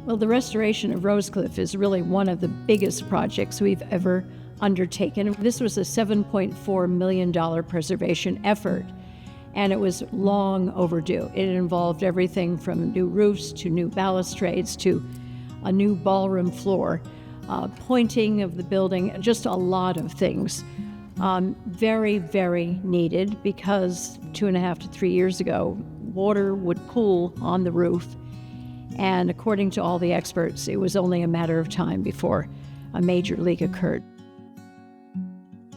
Well, the restoration of Rosecliff is really one of the biggest projects we've ever undertaken. This was a $7.4 million preservation effort, and it was long overdue. It involved everything from new roofs to new balustrades to a new ballroom floor, pointing of the building, just a lot of things. Very, very needed, because 2.5 to 3 years ago, water would pool on the roof. And according to all the experts, it was only a matter of time before a major leak occurred.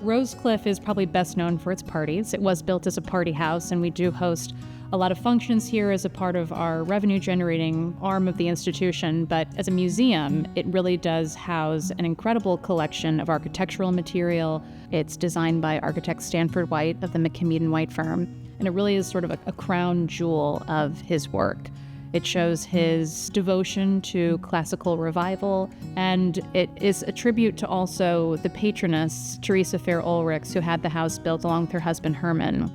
Rosecliff is probably best known for its parties. It was built as a party house, and we do host a lot of functions here as a part of our revenue-generating arm of the institution. But as a museum, it really does house an incredible collection of architectural material. It's designed by architect Stanford White of the McKimmy & White firm, and it really is sort of a crown jewel of his work. It shows his devotion to classical revival, and it is a tribute to also the patroness, Teresa Fair Ulrichs, who had the house built along with her husband, Herman.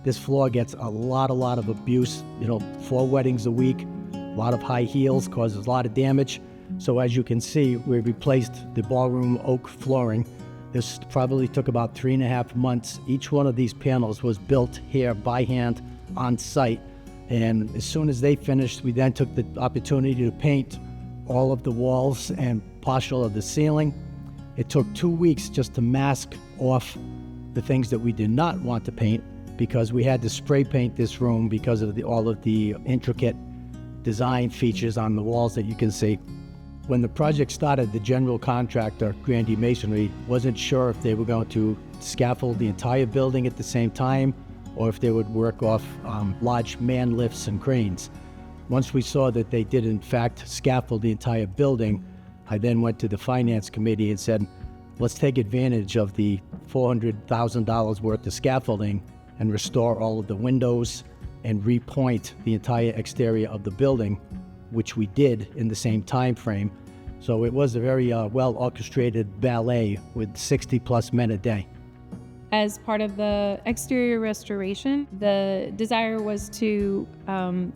This floor gets a lot of abuse. 4 weddings a week, a lot of high heels, causes a lot of damage. So as you can see, we replaced the ballroom oak flooring. This probably took about 3.5 months. Each one of these panels was built here by hand on site. And as soon as they finished, we then took the opportunity to paint all of the walls and partial of the ceiling. It took 2 weeks just to mask off the things that we did not want to paint, because we had to spray paint this room because of all of the intricate design features on the walls that you can see. When the project started, the general contractor, Grandee Masonry, wasn't sure if they were going to scaffold the entire building at the same time, or if they would work off large man lifts and cranes. Once we saw that they did in fact scaffold the entire building, I then went to the finance committee and said, let's take advantage of the $400,000 worth of scaffolding and restore all of the windows and repoint the entire exterior of the building, which we did in the same time frame. So it was a very well-orchestrated ballet with 60+ men a day. As part of the exterior restoration, the desire was to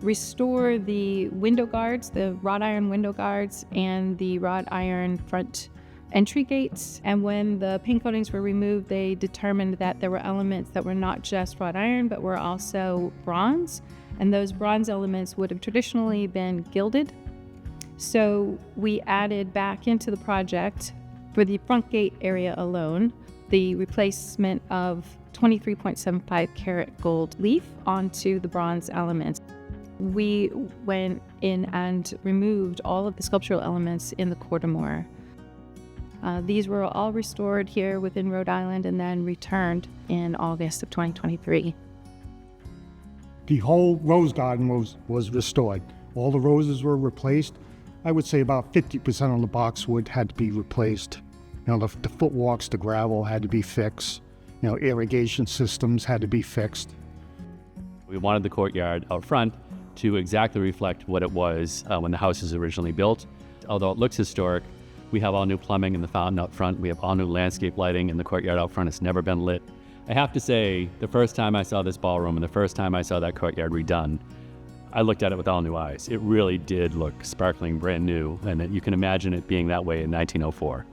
restore the window guards, the wrought iron window guards, and the wrought iron front entry gates. And when the paint coatings were removed, they determined that there were elements that were not just wrought iron, but were also bronze. And those bronze elements would have traditionally been gilded. So we added back into the project, for the front gate area alone, the replacement of 23.75 karat gold leaf onto the bronze elements. We went in and removed all of the sculptural elements in the Courtimore. These were all restored here within Rhode Island and then returned in August of 2023. The whole rose garden was restored. All the roses were replaced. I would say about 50% of the boxwood had to be replaced. The footwalks, the gravel had to be fixed. Irrigation systems had to be fixed. We wanted the courtyard out front to exactly reflect what it was when the house was originally built. Although it looks historic, we have all new plumbing in the fountain out front. We have all new landscape lighting in the courtyard out front. It's never been lit. I have to say, the first time I saw this ballroom and the first time I saw that courtyard redone, I looked at it with all new eyes. It really did look sparkling, brand new, and you can imagine it being that way in 1904.